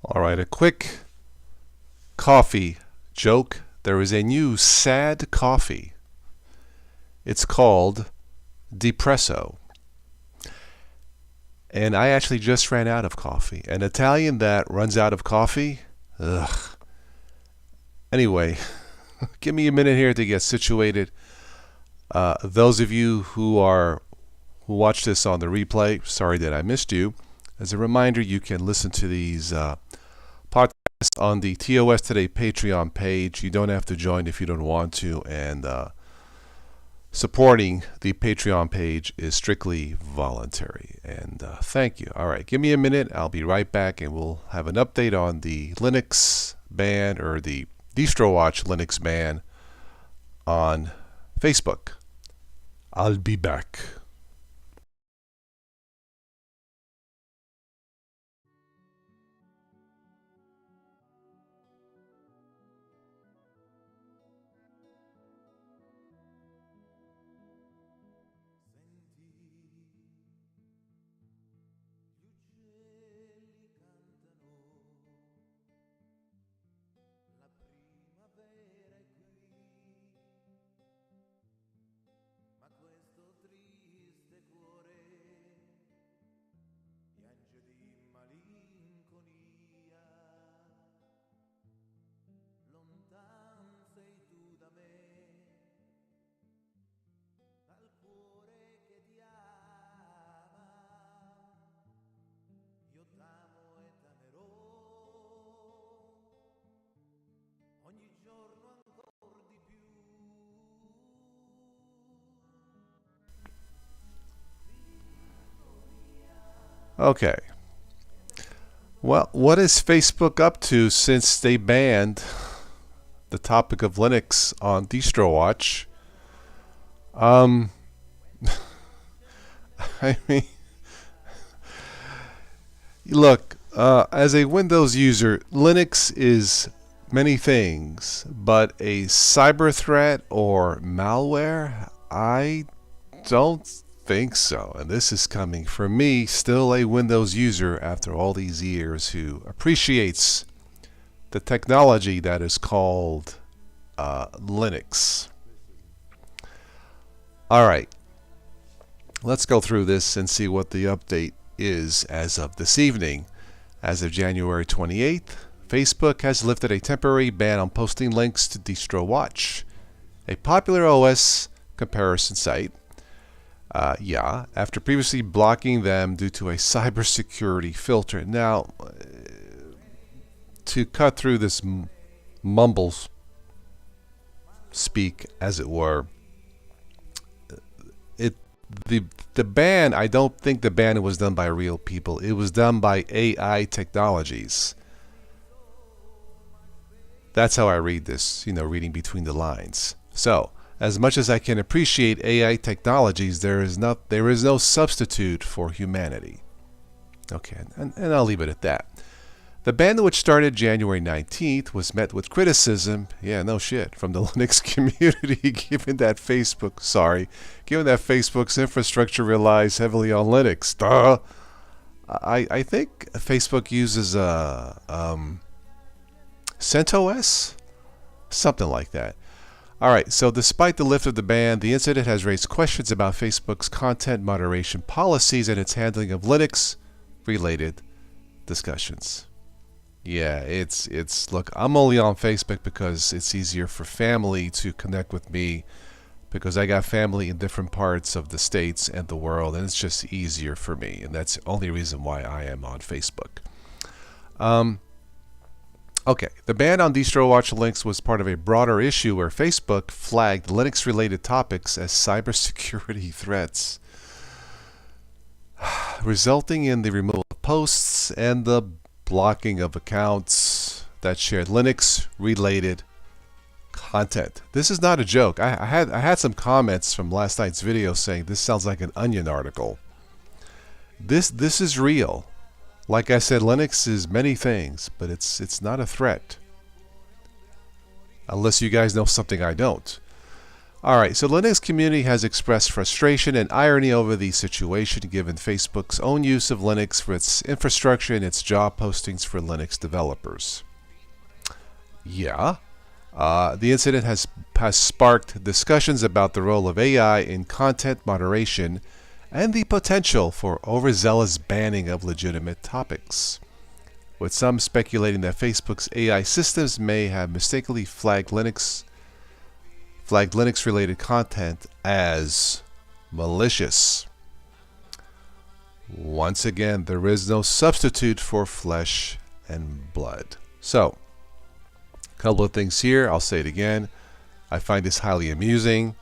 All right, a quick coffee joke. There is a new sad coffee. It's called Depresso. And I actually just ran out of coffee. An Italian that runs out of coffee? Ugh. Anyway, give me a minute here to get situated. Those of you who watch this on the replay, sorry that I missed you. As a reminder, you can listen to these podcasts on the TOS Today Patreon page. You don't have to join if you don't want to, and supporting the Patreon page is strictly voluntary. And thank you. All right, give me a minute. I'll be right back, and we'll have an update on the Linux ban, or the Distrowatch Linux ban on Facebook. I'll be back. Okay. Well, what is Facebook up to since they banned the topic of Linux on Distrowatch? I mean, look, as a Windows user, Linux is many things, but a cyber threat or malware, I don't think so. And this is coming from me, still a Windows user after all these years, who appreciates the technology that is called Linux. All right, let's go through this and see what the update is as of this evening. As of January 28th, Facebook has lifted a temporary ban on posting links to Distrowatch, a popular OS comparison site. After previously blocking them due to a cybersecurity filter. Now, to cut through this mumbles speak, as it were, the ban, I don't think the ban was done by real people. It was done by AI technologies. That's how I read this, reading between the lines. So, as much as I can appreciate AI technologies, there is no substitute for humanity. Okay, and I'll leave it at that. The ban, which started January 19th, was met with criticism, no shit, from the Linux community, given that Facebook's infrastructure relies heavily on Linux. Duh! I think Facebook uses CentOS? Something like that. Alright, so despite the lift of the ban, the incident has raised questions about Facebook's content moderation policies and its handling of Linux-related discussions. Yeah, look, I'm only on Facebook because it's easier for family to connect with me, because I got family in different parts of the States and the world, and it's just easier for me, and that's the only reason why I am on Facebook. Okay, the ban on Distrowatch links was part of a broader issue where Facebook flagged Linux-related topics as cybersecurity threats, resulting in the removal of posts and the blocking of accounts that shared Linux-related content. This is not a joke. I had some comments from last night's video saying this sounds like an Onion article. This is real. Like I said, Linux is many things, but it's not a threat. Unless you guys know something I don't. Alright, so the Linux community has expressed frustration and irony over the situation given Facebook's own use of Linux for its infrastructure and its job postings for Linux developers. Yeah. The incident has sparked discussions about the role of AI in content moderation and the potential for overzealous banning of legitimate topics, with some speculating that Facebook's AI systems may have mistakenly flagged Linux-related content as malicious. Once again, there is no substitute for flesh and blood. So, a couple of things here. I'll say it again. I find this highly amusing.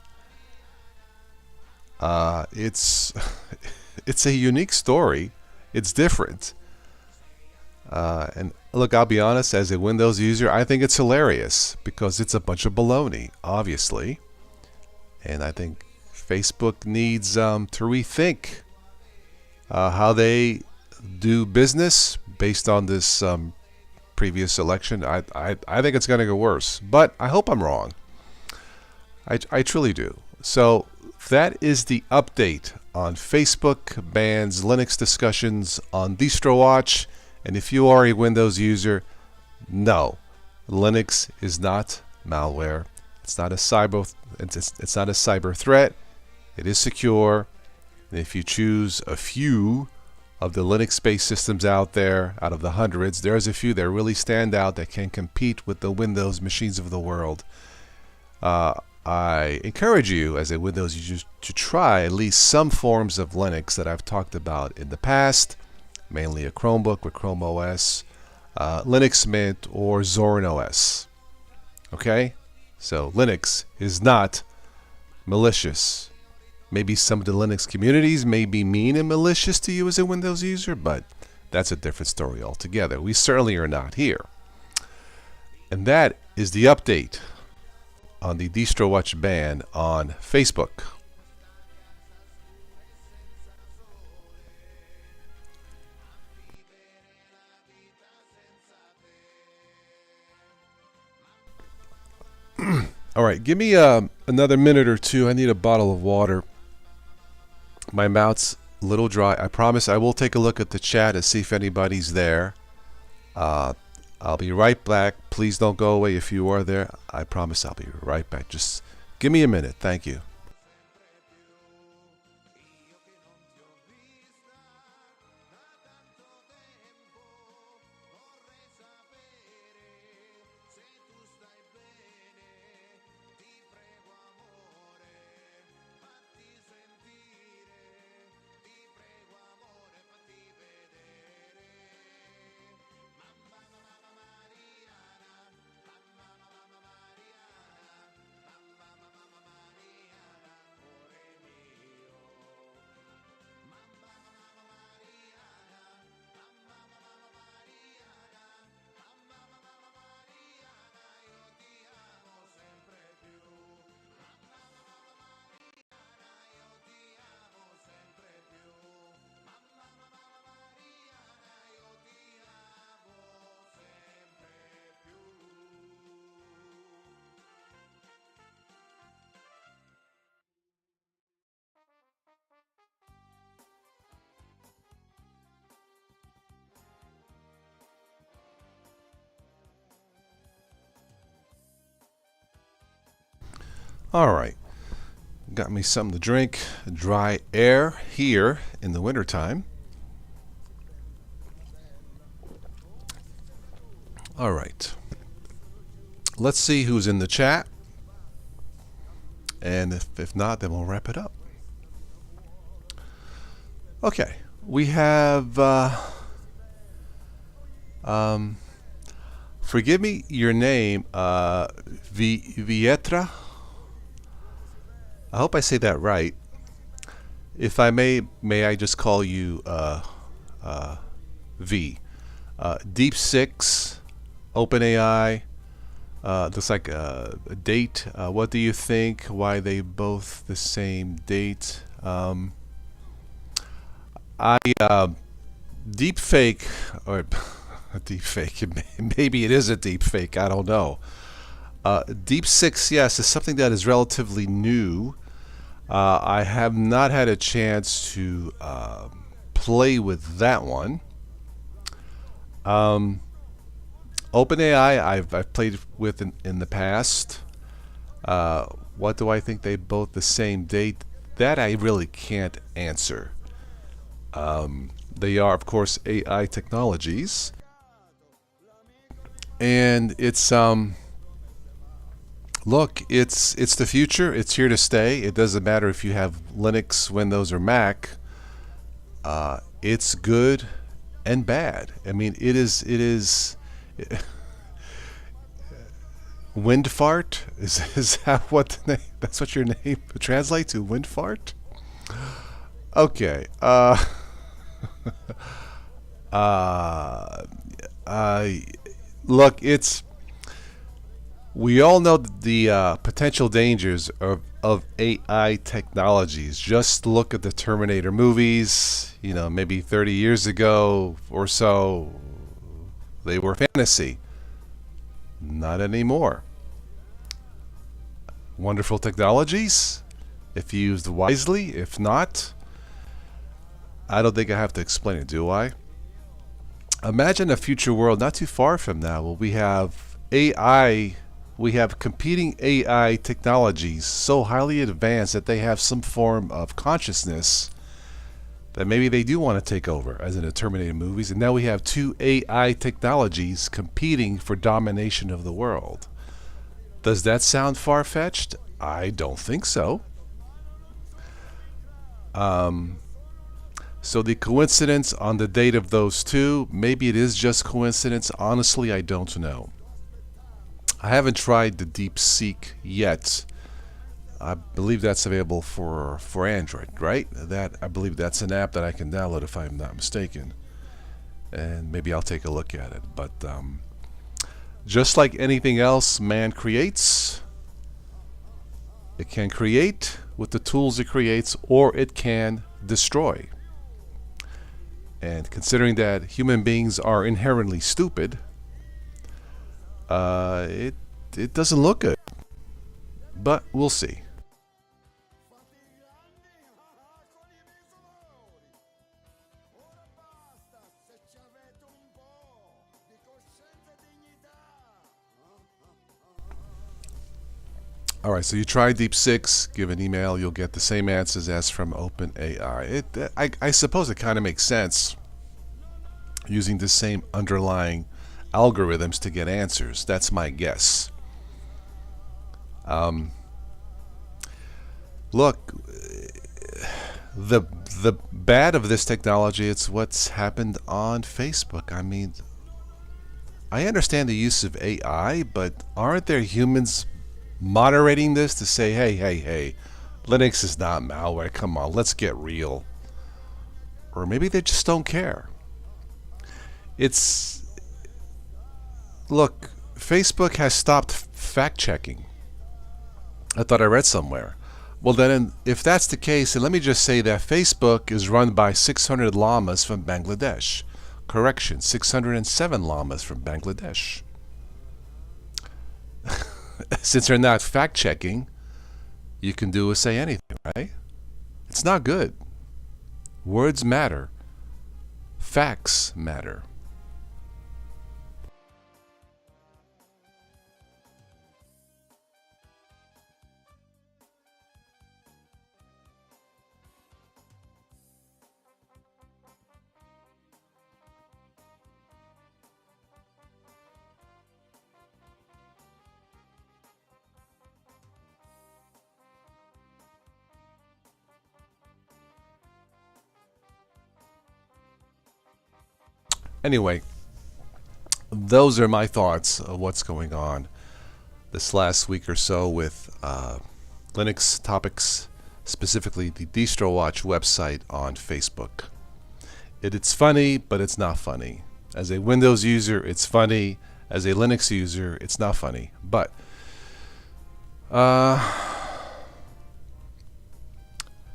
It's a unique story. It's different. And look, I'll be honest, as a Windows user, I think it's hilarious because it's a bunch of baloney, obviously. And I think Facebook needs to rethink how they do business based on this previous election. I think it's going to go worse, but I hope I'm wrong. I truly do. So that is the update on Facebook bans Linux discussions on Distrowatch. And if you are a Windows user, no, Linux is not malware. It's not a cyber threat. It is secure. And if you choose a few of the Linux-based systems out there, out of the hundreds, there's a few that really stand out that can compete with the Windows machines of the world. I encourage you as a Windows user to try at least some forms of Linux that I've talked about in the past, mainly a Chromebook with Chrome OS, Linux Mint, or Zorin OS. Okay? So Linux is not malicious. Maybe some of the Linux communities may be mean and malicious to you as a Windows user, but that's a different story altogether. We certainly are not here. And that is the update on the Distrowatch ban on Facebook. All right, give me another minute or two. I need a bottle of water. My mouth's a little dry. I promise I will take a look at the chat and see if anybody's there. I'll be right back. Please don't go away if you are there. I promise I'll be right back. Just give me a minute. Thank you. All right, got me something to drink, dry air here in the wintertime. All right, let's see who's in the chat, and if not, then we'll wrap it up. Okay, we have, forgive me, your name, Vietra. I hope I say that right. If I may I just call you V? Deep Six, OpenAI, looks like a date. What do you think? Why are they both the same date? Deep fake, or deep fake, maybe it is a deep fake, I don't know. Deep Six, yes, is something that is relatively new. I have not had a chance to play with that one. OpenAI, I've played with in the past. What do I think they both the same date? That I really can't answer. They are, of course, AI technologies, and it's look, it's the future. It's here to stay. It doesn't matter if you have Linux, Windows, or Mac. It's good and bad. I mean, it is. Wind fart is that what the name? That's what your name translates to? Wind fart? Okay. Uh, Look, it's we all know the potential dangers of AI technologies. Just look at the Terminator movies. You know, maybe 30 years ago or so, they were fantasy. Not anymore. Wonderful technologies, if used wisely. If not, I don't think I have to explain it, do I? Imagine a future world not too far from now where we have AI, we have competing AI technologies so highly advanced that they have some form of consciousness that maybe they do want to take over, as in the Terminator movies. And now we have two AI technologies competing for domination of the world. Does that sound far-fetched? I don't think so. So the coincidence on the date of those two, maybe it is just coincidence. Honestly, I don't know. I haven't tried the DeepSeek yet. I believe that's available for Android, right? I believe that's an app that I can download if I'm not mistaken. And maybe I'll take a look at it. But just like anything else man creates, it can create with the tools it creates, or it can destroy. And considering that human beings are inherently stupid, it doesn't look good. But we'll see. All right, so you try Deep Six, give an email, you'll get the same answers as from OpenAI. I suppose it kind of makes sense using the same underlying algorithms to get answers. That's my guess. Look, the bad of this technology, it's what's happened on Facebook. I mean, I understand the use of AI, but aren't there humans moderating this to say, hey, Linux is not malware, come on, let's get real? Or maybe they just don't care. Look, Facebook has stopped fact-checking. I thought I read somewhere. Well then, if that's the case, then let me just say that Facebook is run by 600 llamas from Bangladesh. Correction, 607 llamas from Bangladesh. Since they're not fact-checking, you can do or say anything, right? It's not good. Words matter. Facts matter. Anyway, those are my thoughts of what's going on this last week or so with Linux topics, specifically the Distrowatch website on Facebook. It's funny, but it's not funny. As a Windows user, it's funny. As a Linux user, it's not funny. But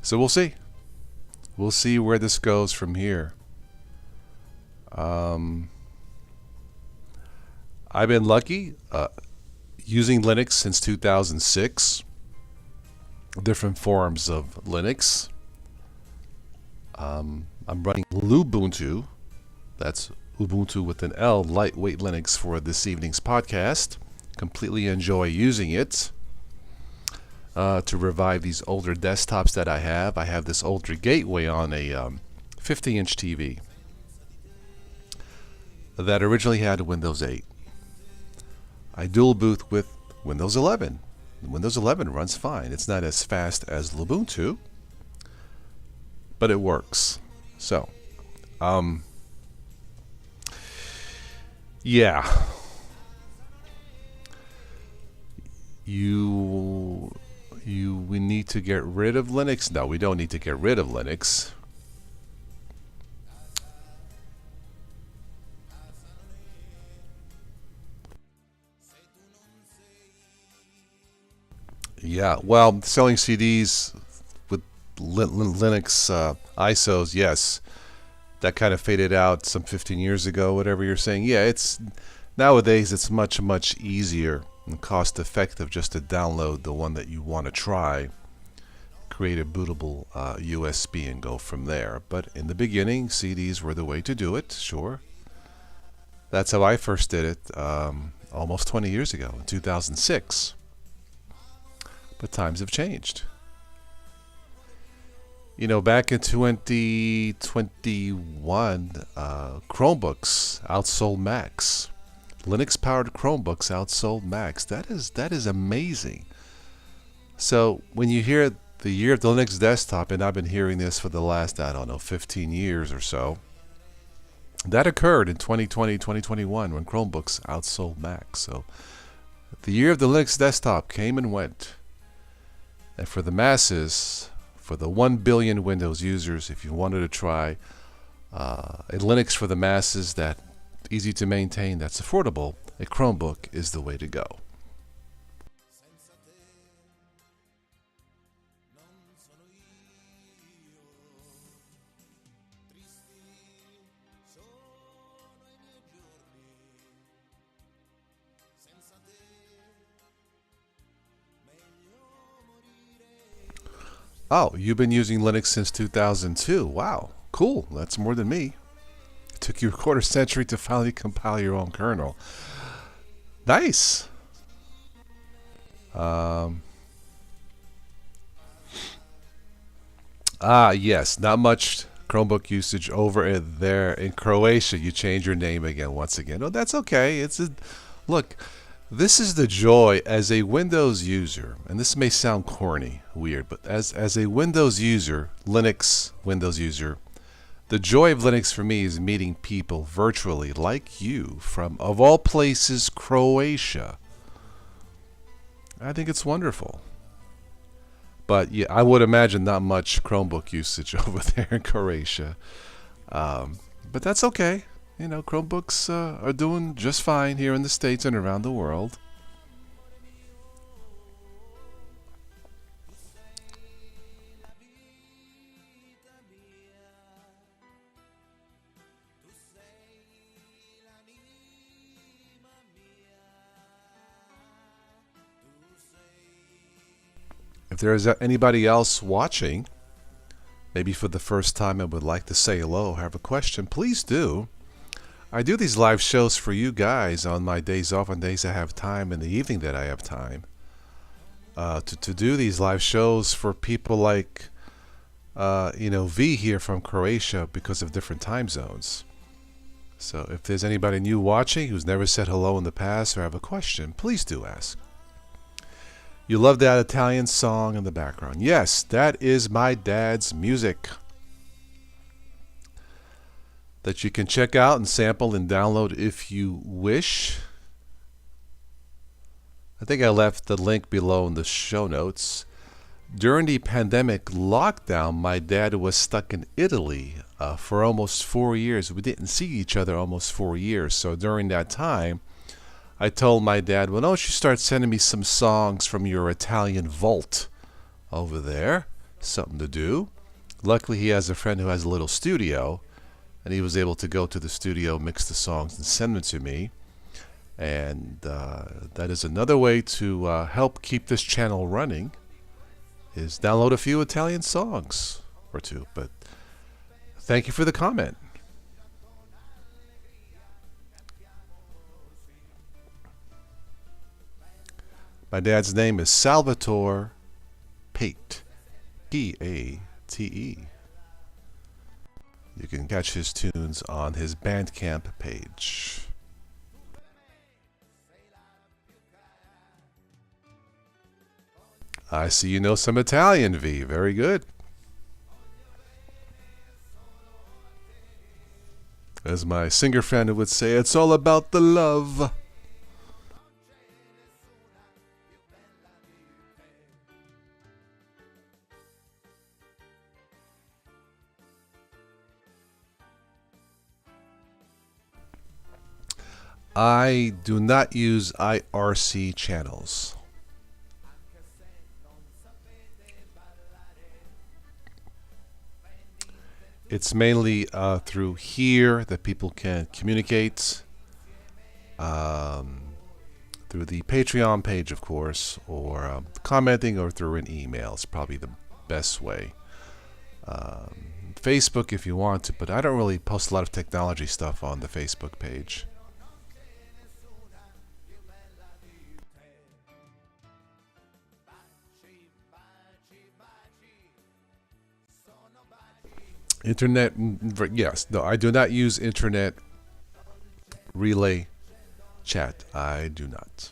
so we'll see. We'll see where this goes from here. I've been lucky. using Linux since 2006. Different forms of Linux. I'm running Lubuntu. That's Ubuntu with an L, lightweight Linux, for this evening's podcast. Completely enjoy using it to revive these older desktops that I have. I have this older gateway on a 50-inch TV that originally had Windows 8. I dual boot with Windows 11. Windows 11 runs fine. It's not as fast as Lubuntu, but it works. So, yeah. We need to get rid of Linux? No, we don't need to get rid of Linux. Yeah, well, selling CDs with Linux ISOs, yes, that kind of faded out some 15 years ago, whatever you're saying. Yeah, it's nowadays it's much easier and cost effective just to download the one that you want to try, create a bootable USB and go from there. But in the beginning, CDs were the way to do it, sure. That's how I first did it almost 20 years ago, in 2006. But times have changed. You know, back in 2021, Chromebooks outsold Macs. Linux-powered Chromebooks outsold Macs. That is amazing. So when you hear the year of the Linux desktop, and I've been hearing this for the last, 15 years or so, that occurred in 2020, 2021 when Chromebooks outsold Macs. So the year of the Linux desktop came and went. And for the masses, for the 1 billion Windows users, if you wanted to try a Linux for the masses that's easy to maintain, that's affordable, a Chromebook is the way to go. Oh, you've been using Linux since 2002. Wow, cool. That's more than me. It took you a quarter century to finally compile your own kernel. Nice. Yes, not much Chromebook usage over there in Croatia. You change your name again once again. Oh, that's okay. Look. This is the joy as a Windows user, and this may sound corny, weird, but as a Windows user, Linux Windows user, the joy of Linux for me is meeting people virtually like you from, of all places, Croatia. I think it's wonderful. But yeah, I would imagine not much Chromebook usage over there in Croatia. But that's okay. You know, Chromebooks are doing just fine here in the States and around the world. If there is anybody else watching, maybe for the first time and would like to say hello or have a question, please do. I do these live shows for you guys on my days off, on days I have time, in the evening that I have time, to do these live shows for people like V here from Croatia because of different time zones. So if there's anybody new watching who's never said hello in the past or have a question, please do ask. You love that Italian song in the background. Yes, that is my dad's music that you can check out and sample and download if you wish. I think I left the link below in the show notes. During the pandemic lockdown, my dad was stuck in Italy for almost 4 years. We didn't see each other almost 4 years. So during that time, I told my dad, well, don't you start sending me some songs from your Italian vault over there. Something to do. Luckily, he has a friend who has a little studio, and he was able to go to the studio, mix the songs, and send them to me. And that is another way to help keep this channel running, is download a few Italian songs or two. But thank you for the comment. My dad's name is Salvatore Pate, P-A-T-E. You can catch his tunes on his Bandcamp page. I see you know some Italian, V. Very good. As my singer friend would say, it's all about the love. I do not use IRC channels. It's mainly through here that people can communicate, through the Patreon page, of course, or commenting, or through an email. It's probably the best way. Facebook if you want to, but I don't really post a lot of technology stuff on the Facebook page. Internet, yes. No, I do not use internet relay chat. I do not.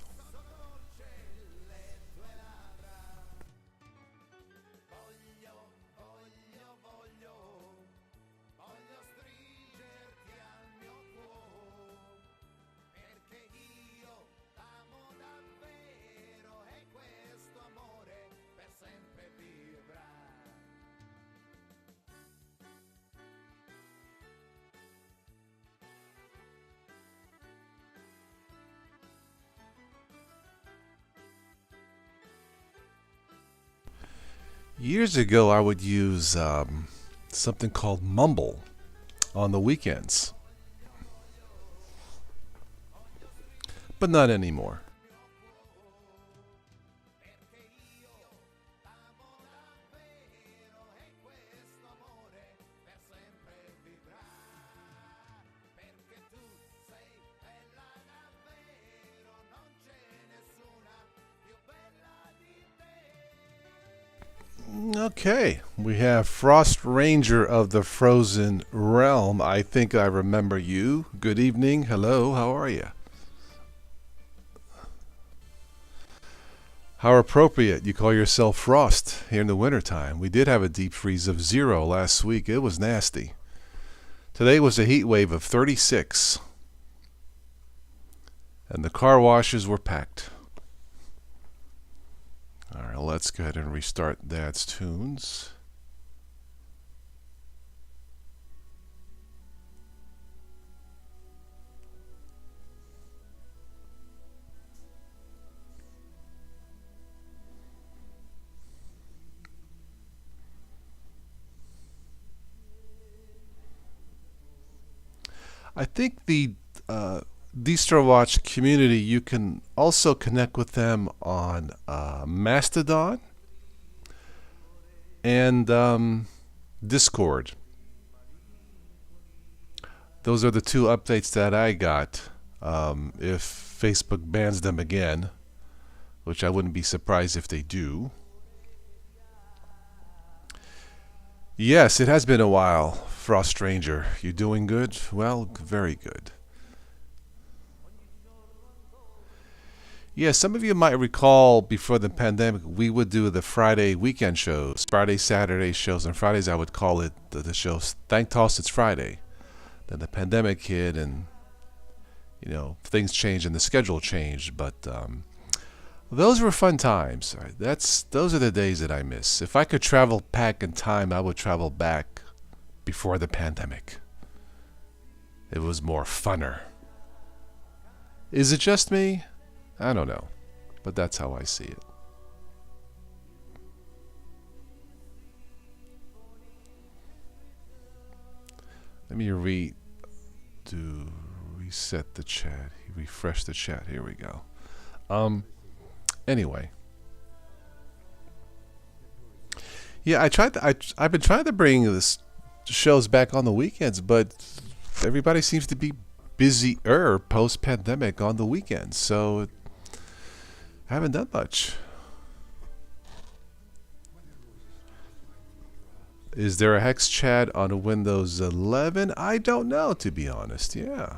Years ago, I would use something called Mumble on the weekends, but not anymore. Okay, we have Frost Ranger of the Frozen Realm. I think I remember you. Good evening. Hello, how are you? How appropriate you call yourself Frost here in the wintertime. We did have a deep freeze of 0 last week. It was nasty. Today was a heat wave of 36. And the car washes were packed. All right, let's go ahead and restart Dad's tunes. I think the Distrowatch community, you can also connect with them on Mastodon and Discord. Those are the two updates that I got. If Facebook bans them again, which I wouldn't be surprised if they do. Yes, it has been a while, Frost Stranger. You doing good? Well, very good. Yeah, some of you might recall before the pandemic, we would do the Friday weekend shows, Friday, Saturday shows. On Fridays, I would call it the shows Thank Toss It's Friday. Then the pandemic hit, and things changed and the schedule changed. But those were fun times. Those are the days that I miss. If I could travel back in time, I would travel back before the pandemic. It was more funner. Is it just me? I don't know, but that's how I see it. Let me read reset the chat. Refresh the chat. Here we go. Anyway. Yeah, I've been trying to bring this shows back on the weekends, but everybody seems to be busier post-pandemic on the weekends, so I haven't done much. Is there a hex chat on Windows 11? I don't know, to be honest. Yeah.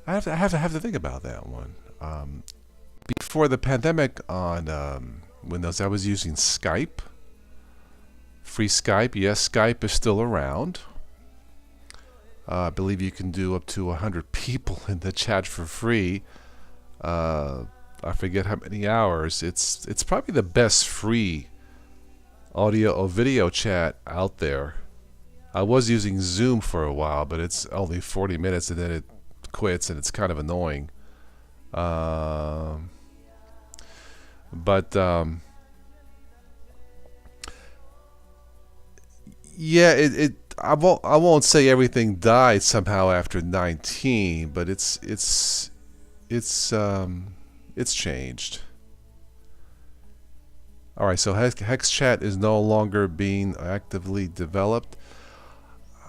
I have to think about that one. Before the pandemic on Windows, I was using Skype. Free Skype. Yes, Skype is still around. I believe you can do up to 100 people in the chat for free. I forget how many hours. It's probably the best free audio or video chat out there. I was using Zoom for a while, but it's only 40 minutes and then it quits, and it's kind of annoying. Yeah, I won't say everything died somehow after 19, but it's changed. All right, so Hex Chat is no longer being actively developed.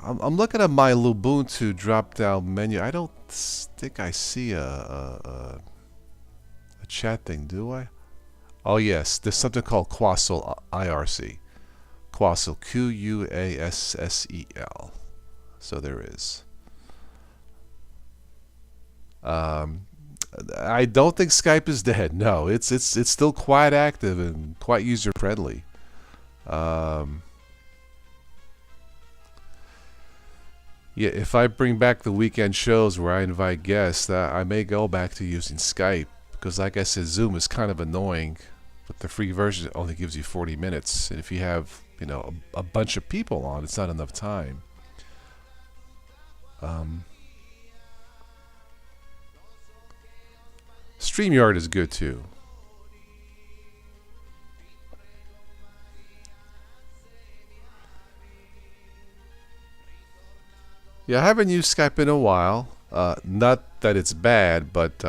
I'm looking at my Lubuntu drop-down menu. I don't think I see a chat thing, do I? Oh yes, there's something called Quassel IRC. Quassel, Quassel. So there is. I don't think Skype is dead. No, it's still quite active and quite user friendly. Yeah, if I bring back the weekend shows where I invite guests, I may go back to using Skype, because like I said, Zoom is kind of annoying. But the free version only gives you 40 minutes, and if you have, you know, a bunch of people on, it's not enough time. StreamYard is good too. Yeah, I haven't used Skype in a while. Not that it's bad, but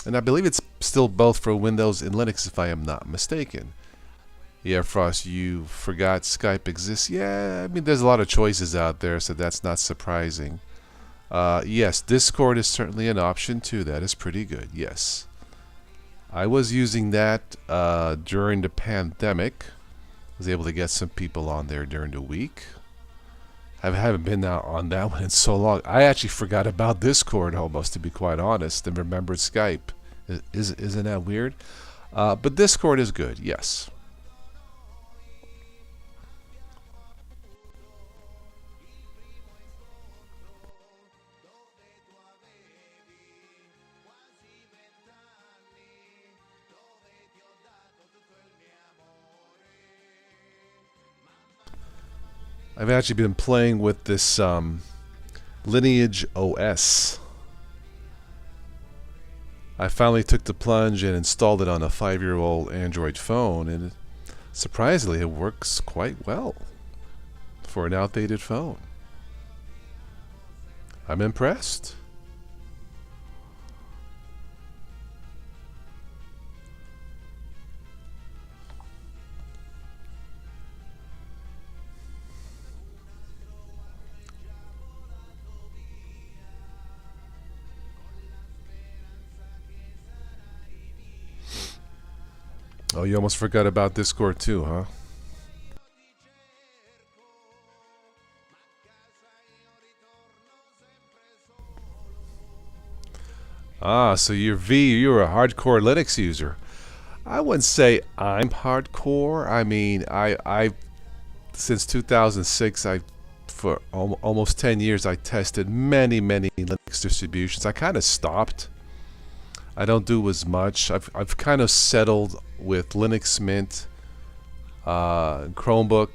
and I believe it's still both for Windows and Linux, if I am not mistaken. Yeah, Frost, you forgot Skype exists. Yeah, I mean, there's a lot of choices out there, so that's not surprising. Yes, Discord is certainly an option too. That is pretty good. Yes, I was using that during the pandemic. I was able to get some people on there during the week. I haven't been on that one in so long. I actually forgot about Discord almost, to be quite honest, and remembered Skype. Isn't that weird? But Discord is good, yes. I've actually been playing with this Lineage OS. I finally took the plunge and installed it on a 5-year-old Android phone, and surprisingly, it works quite well for an outdated phone. I'm impressed. Oh, you almost forgot about Discord too, huh? Ah, so you're a hardcore Linux user. I wouldn't say I'm hardcore. I mean, I since 2006, for almost 10 years, I tested many Linux distributions. I kind of stopped. I don't do as much. I've kind of settled with Linux Mint, Chromebook,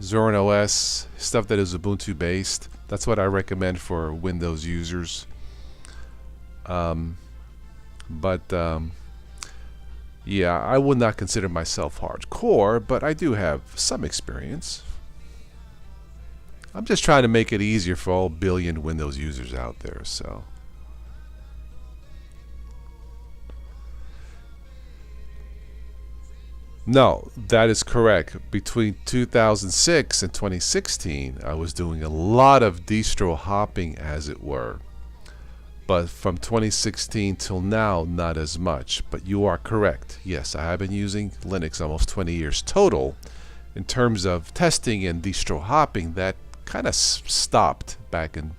Zorin OS, stuff that is Ubuntu based. That's what I recommend for Windows users. Yeah, I would not consider myself hardcore, but I do have some experience. I'm just trying to make it easier for all billion Windows users out there, so. No, that is correct. Between 2006 and 2016, I was doing a lot of distro hopping, as it were. But from 2016 till now, not as much. But you are correct. Yes, I have been using Linux almost 20 years total. In terms of testing and distro hopping, that kind of stopped back in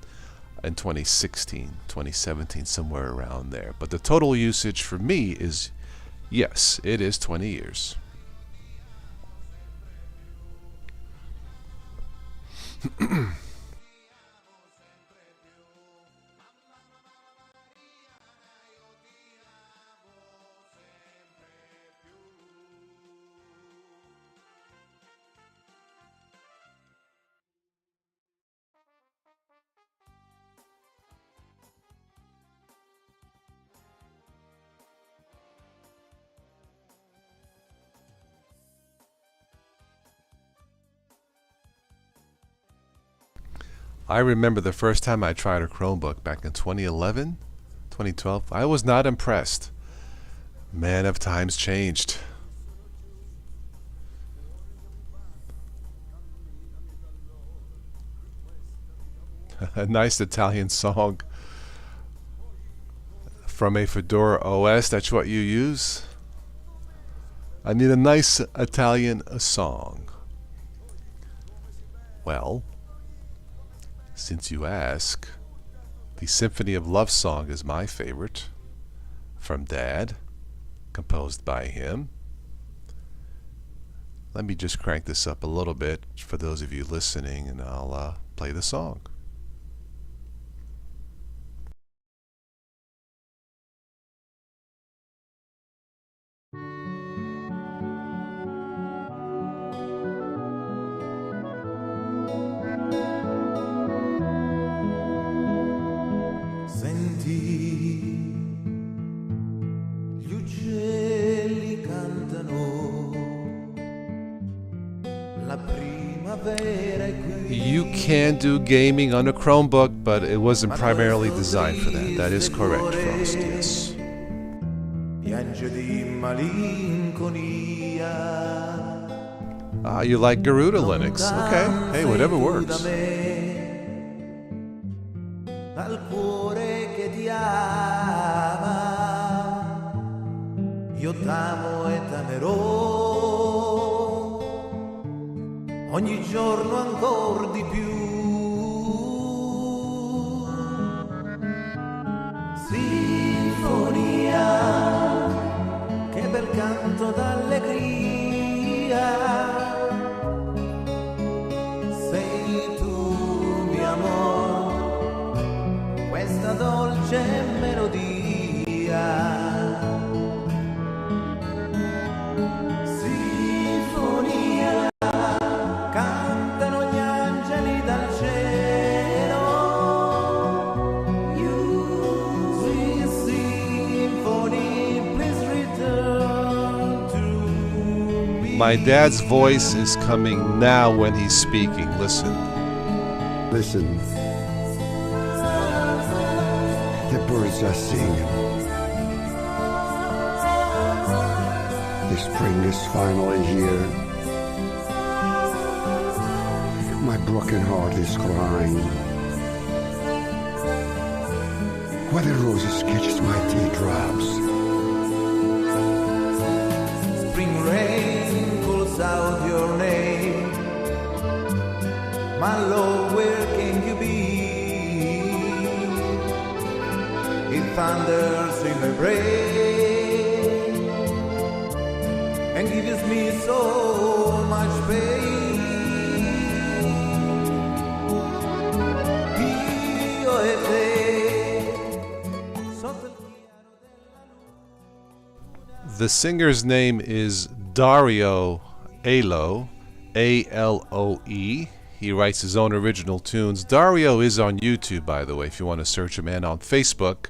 2016, 2017, somewhere around there. But the total usage for me is, yes, it is 20 years. I remember the first time I tried a Chromebook back in 2011, 2012. I was not impressed. Man, have times changed. A nice Italian song from a Fedora OS. That's what you use? I need a nice Italian song. Well, since you ask, the Symphony of Love song is my favorite, from Dad, composed by him. Let me just crank this up a little bit for those of you listening, and I'll play the song. You can do gaming on a Chromebook, but it wasn't primarily designed for that. That is correct, Frost, yes. You like Garuda Linux. Okay, hey, whatever works. Ogni giorno ancor di più. Sinfonia, che bel canto d'allegria. Sei tu, mio amor, questa dolce melodia. My dad's voice is coming now when he's speaking. Listen. Listen. The birds are singing. The spring is finally here. My broken heart is crying. Where the roses catch my teardrops. Spring rain calls out your name. My love, where can you be? It thunders in my brain and gives me so much pain. Io e te sotto il chiaro della luna. The singer's name is Dario Aloe, A-L-O-E. He writes his own original tunes. Dario is on YouTube, by the way, if you want to search him, and on Facebook.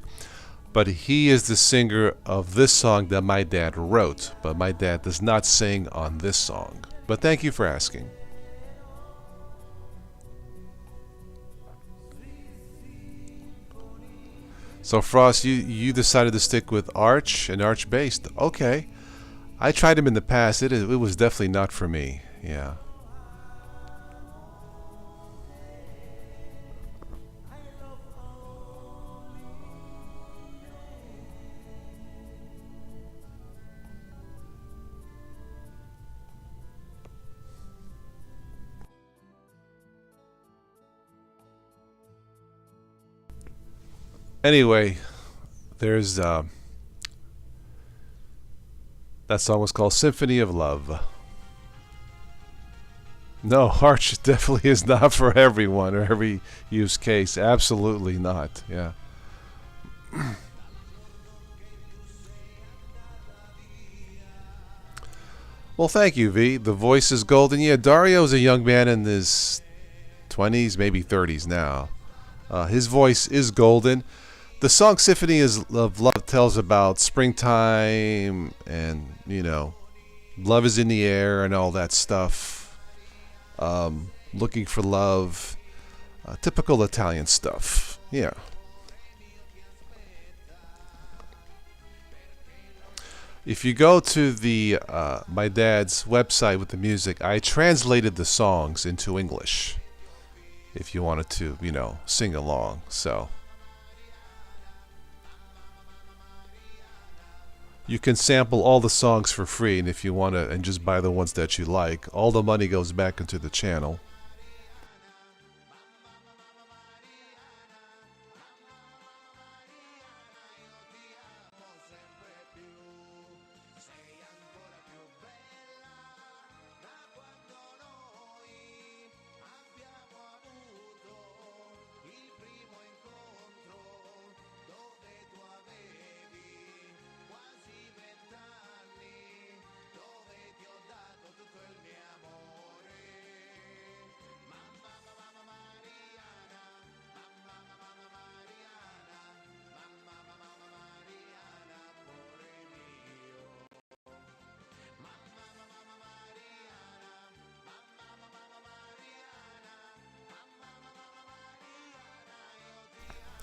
but he is the singer of this song that my dad wrote. But my dad does not sing on this song. But thank you for asking. So Frost, you decided to stick with Arch and Arch bass. Okay. I tried him in the past. It was definitely not for me. Yeah. Anyway, there's that song was called Symphony of Love. No, Arch definitely is not for everyone or every use case. Absolutely not. Yeah. Well, thank you, V. The voice is golden. Yeah, Dario's a young man in his 20s, maybe 30s now. His voice is golden. The song Symphony of Love tells about springtime and, love is in the air and all that stuff. Looking for love. Typical Italian stuff. Yeah. If you go to the my dad's website with the music, I translated the songs into English. If you wanted to, sing along. So you can sample all the songs for free, and if you want to, and just buy the ones that you like, all the money goes back into the channel.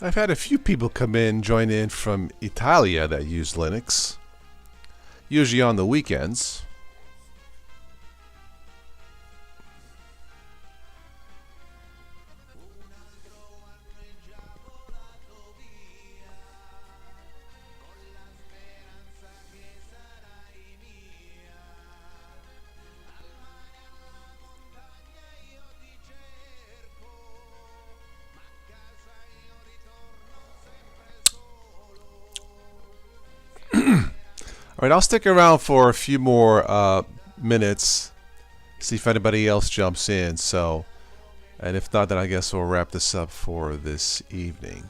I've had a few people join in from Italia that use Linux, usually on the weekends. All right, I'll stick around for a few more minutes, see if anybody else jumps in. So, and if not, then I guess we'll wrap this up for this evening.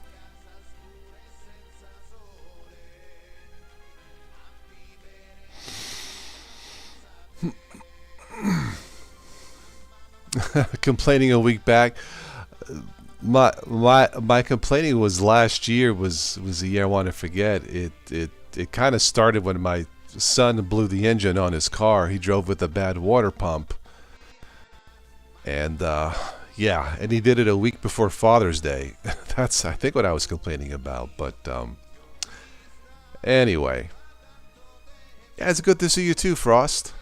Complaining a week back. My complaining was last year was the year I want to forget. It kind of started when my son blew the engine on his car. He drove with a bad water pump. And yeah, and he did it a week before Father's Day. That's, I think, what I was complaining about. But anyway. Yeah, it's good to see you too, Frost.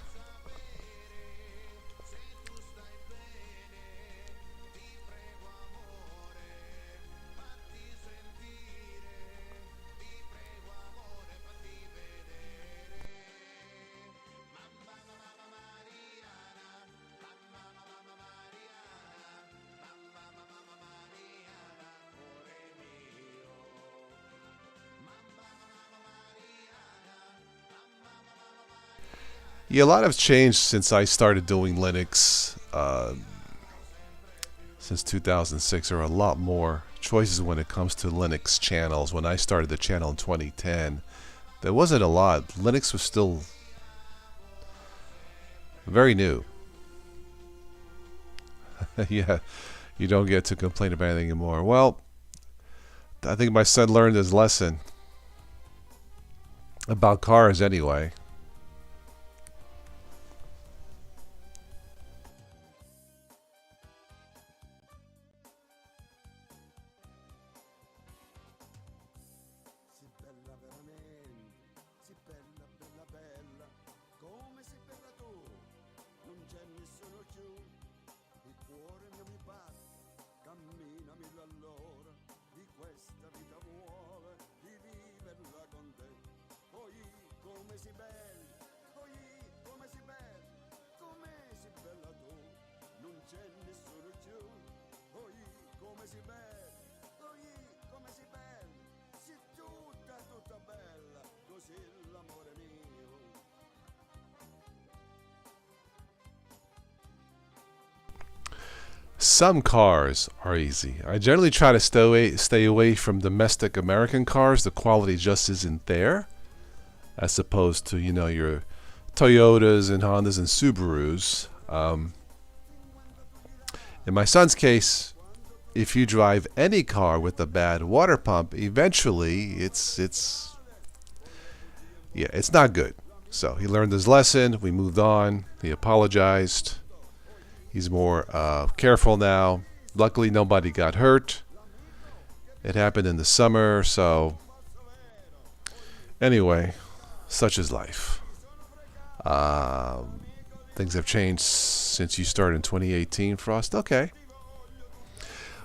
Yeah, a lot has changed since I started doing Linux since 2006. There are a lot more choices when it comes to Linux channels. When I started the channel in 2010, there wasn't a lot. Linux was still very new. Yeah, you don't get to complain about anything anymore. Well, I think my son learned his lesson. About cars, anyway. Si bella veramente, si bella, bella, bella, come si bella tu, non c'è nessuno più, il cuore mio mi batte, camminami all'ora, di questa vita vuole, di viverla con te, poi come si bella, poi come si bella, come si bella tu, non c'è nessuno più, poi come si bella, poi come si bella, si tutta, tutta bella, così l'amore mio. Some cars are easy. I generally try to stay away from domestic American cars. The quality just isn't there, as opposed to, you know, your Toyotas and Hondas and Subarus. In my son's case, if you drive any car with a bad water pump, eventually it's not good. So he learned his lesson. We moved on. He apologized. He's more careful now. Luckily, nobody got hurt. It happened in the summer, so anyway, such is life. Things have changed since you started in 2018, Frost. Okay.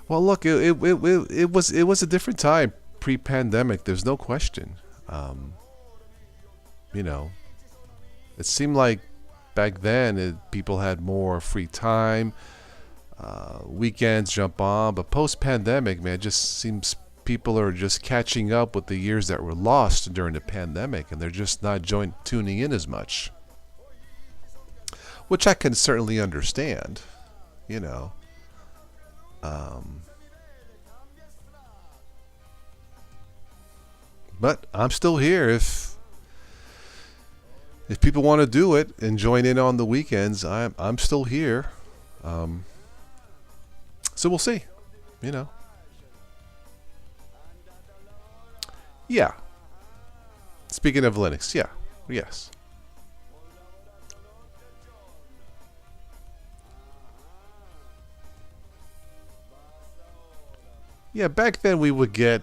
Well, look, it was a different time, pre-pandemic. There's no question. You know, it seemed like back then people had more free time, weekends jump on. But post-pandemic, man, it just seems people are just catching up with the years that were lost during the pandemic, and they're just not tuning in as much, which I can certainly understand. You know. But I'm still here if people want to do it and join in on the weekends. I'm still here. So we'll see. You know. Yeah. Speaking of Linux, yeah. Yes. Yeah, back then we would get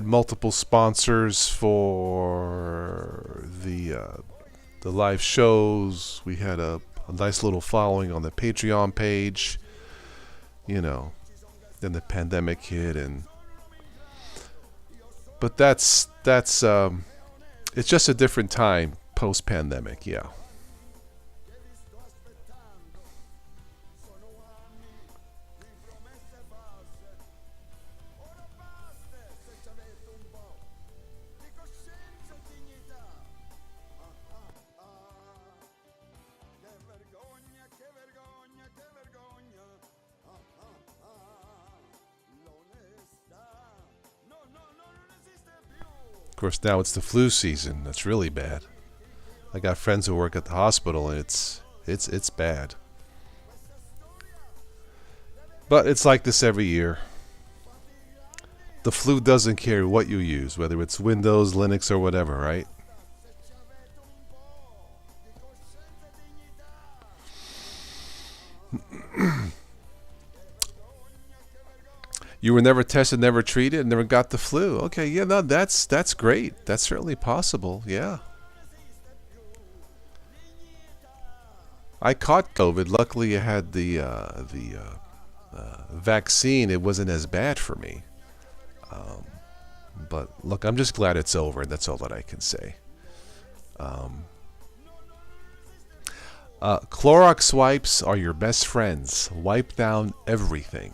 multiple sponsors for the live shows. We had a nice little following on the Patreon page. You know, then the pandemic hit, but that's it's just a different time post pandemic. Yeah. Of course, now it's the flu season. That's really bad. I got friends who work at the hospital, and it's bad. But it's like this every year. The flu doesn't care what you use, whether it's Windows, Linux, or whatever, right? You were never tested, never treated, never got the flu. Okay, yeah, no, that's great. That's certainly possible. Yeah. I caught COVID. Luckily, I had the vaccine. It wasn't as bad for me. But look, I'm just glad it's over, and that's all that I can say. Clorox wipes are your best friends. Wipe down everything.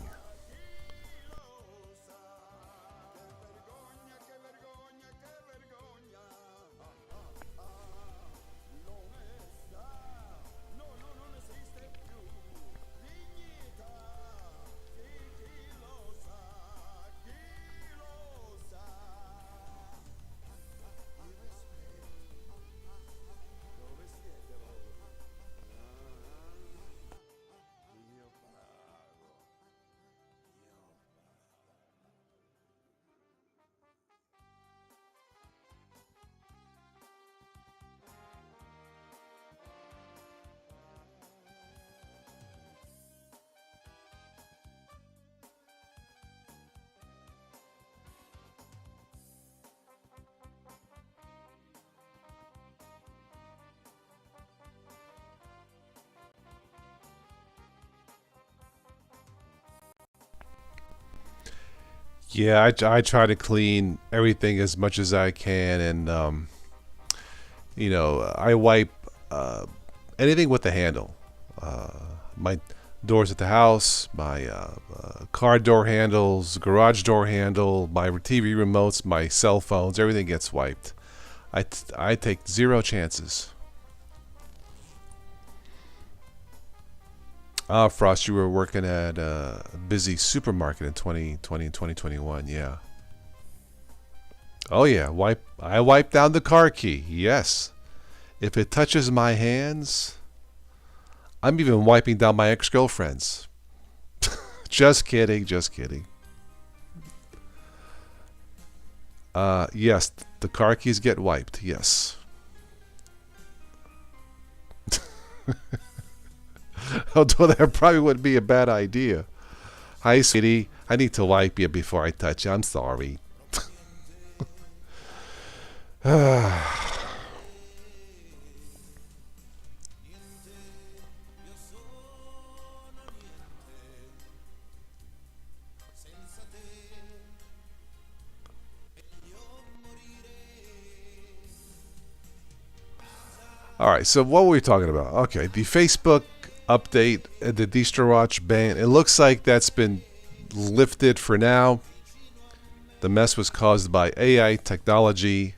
Yeah, I try to clean everything as much as I can, and I wipe anything with the handle. My doors at the house, my car door handles, garage door handle, my TV remotes, my cell phones, everything gets wiped. I take zero chances. Frost, you were working at a busy supermarket in 2020 and 2021, yeah. Oh yeah, I wipe down the car key, yes. If it touches my hands, I'm even wiping down my ex-girlfriends. Just kidding, just kidding. Yes, the car keys get wiped, yes. Although that probably wouldn't be a bad idea. Hi, sweetie. I need to wipe you before I touch you. I'm sorry. All right, so what were we talking about? Okay, the Facebook update, the Distrowatch ban. It looks like that's been lifted for now. The mess was caused by AI technology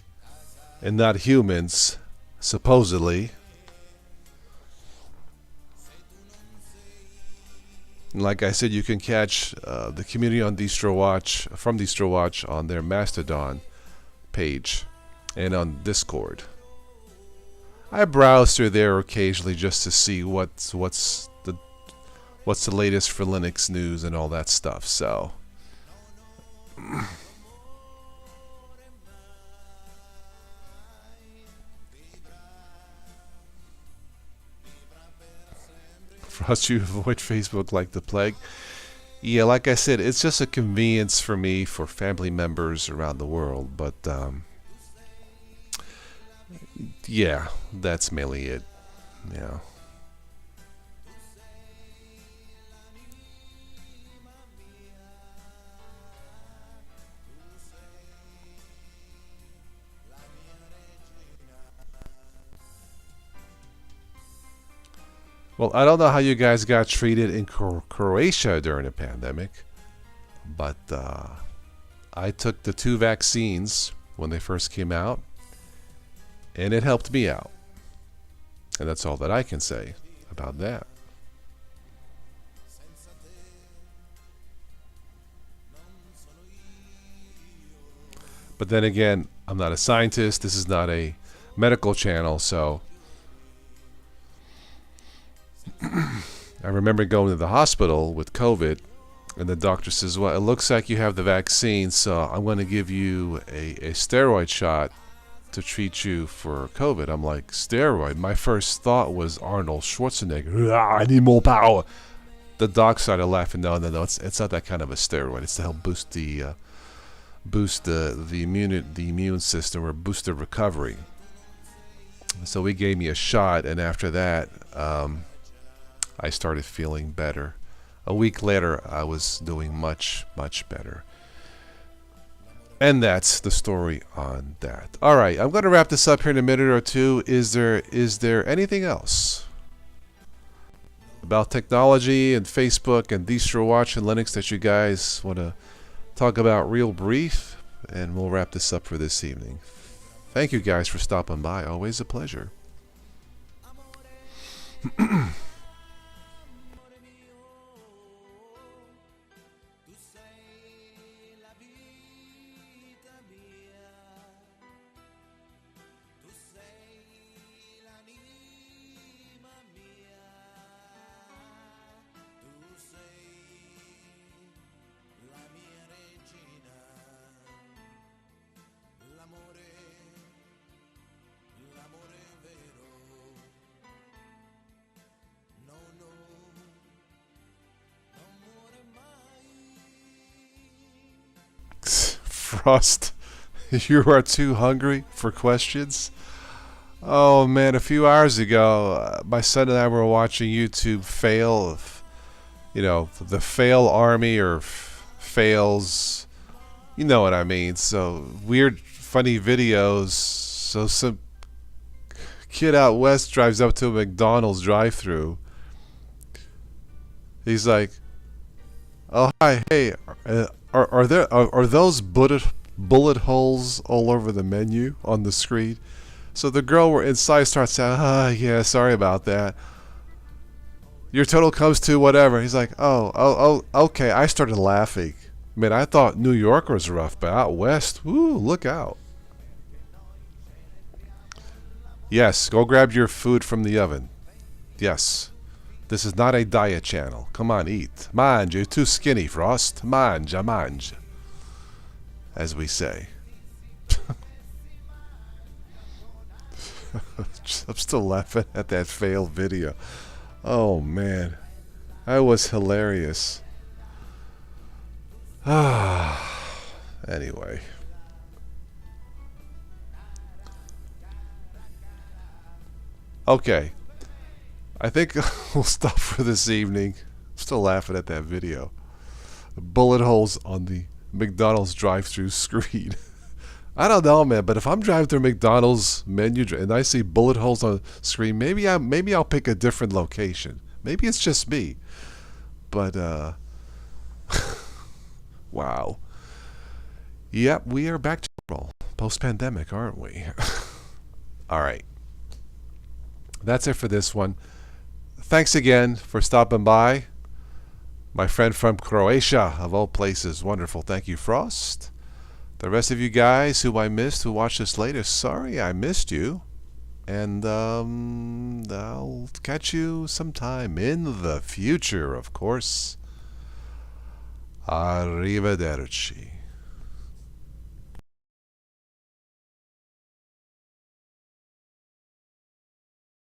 and not humans, supposedly. And like I said, you can catch the community on from Distrowatch on their Mastodon page and on Discord. I browse through there occasionally just to see what's the latest for Linux news and all that stuff. So for us, you avoid Facebook like the plague. Yeah, like I said, it's just a convenience for me for family members around the world, but yeah, that's mainly it. Yeah. Well, I don't know how you guys got treated in Croatia during the pandemic, but I took the 2 vaccines when they first came out, and it helped me out. And that's all that I can say about that. But then again, I'm not a scientist. This is not a medical channel, so I remember going to the hospital with COVID, and the doctor says, well, it looks like you have the vaccine, so I'm going to give you a steroid shot to treat you for COVID. I'm like, steroid? My first thought was Arnold Schwarzenegger. I need more power. The doc started laughing. No, it's not that kind of a steroid. It's to help boost the immune system, or boost the recovery. So he gave me a shot, and after that, I started feeling better. A week later, I was doing much, much better. And that's the story on that. All right, I'm going to wrap this up here in a minute or two. Is there anything else about technology and Facebook and Distrowatch and Linux that you guys want to talk about real brief? And we'll wrap this up for this evening. Thank you guys for stopping by. Always a pleasure. Frost, you are too hungry for questions? Oh man, a few hours ago, my son and I were watching YouTube fail, the fail army, or fails You know what I mean. So weird, funny videos. So some kid out west drives up to a McDonald's drive-through. He's like, "Oh hi, hey, are those bullet holes all over the menu on the screen?" So the girl inside starts saying, yeah, sorry about that. Your total comes to whatever. He's like, oh, okay. I started laughing. Man, I thought New York was rough, but out west, woo, look out. Yes, go grab your food from the oven. Yes. This is not a diet channel. Come on, eat. Mange, you're too skinny, Frost. Mange, mange. As we say. I'm still laughing at that failed video. Oh, man. That was hilarious. Anyway. Okay. I think we'll stop for this evening. Still laughing at that video. Bullet holes on the McDonald's drive-thru screen. I don't know, man, but if I'm driving through McDonald's menu and I see bullet holes on the screen, maybe I'll pick a different location. Maybe it's just me. But wow. Yep, we are back to normal. Post-pandemic, aren't we? All right. That's it for this one. Thanks again for stopping by. My friend from Croatia, of all places. Wonderful. Thank you, Frost. The rest of you guys who I missed, who watched this later, sorry I missed you. And I'll catch you sometime in the future, of course. Arrivederci.